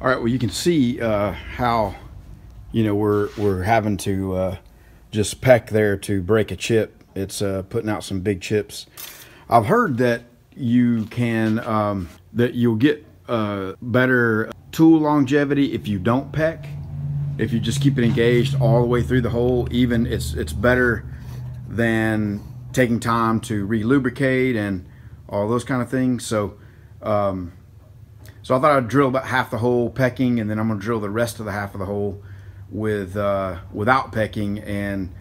All right, well, you can see how, you know, we're having to just peck there to break a chip. It's putting out some big chips. I've heard that you can that you'll get better tool longevity if you don't peck. If you just keep it engaged all the way through the hole, even it's better than taking time to re-lubricate and all those kind of things. So so I thought I'd drill about half the hole pecking, and then I'm going to drill the rest of the half of the hole with without pecking, and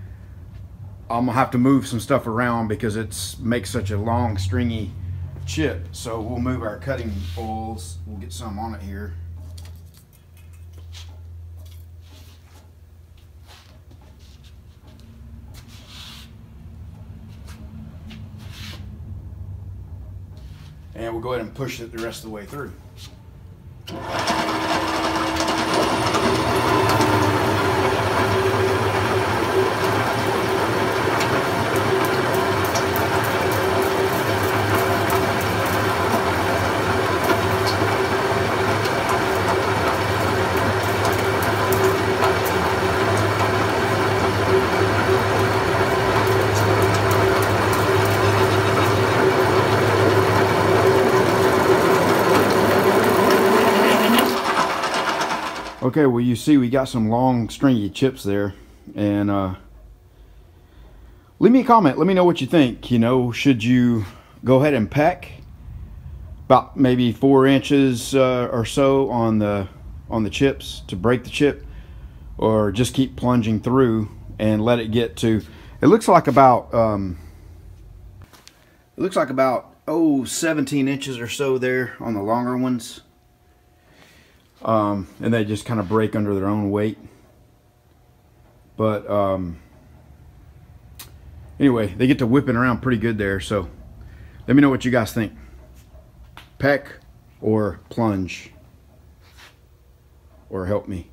I'm gonna have to move some stuff around because it makes such a long stringy chip. So we'll move our cutting oils. We'll get some on it here. And we'll go ahead and push it the rest of the way through. Okay, well, you see we got some long stringy chips there, and leave me a comment. Let me know what you think. You know, should you go ahead and peck about maybe 4 inches or so on the chips to break the chip, or just keep plunging through and let it get to, it looks like about 17 inches or so there on the longer ones. And they just kind of break under their own weight. But anyway, they get to whipping around pretty good there. So let me know what you guys think. Peck or plunge, or help me.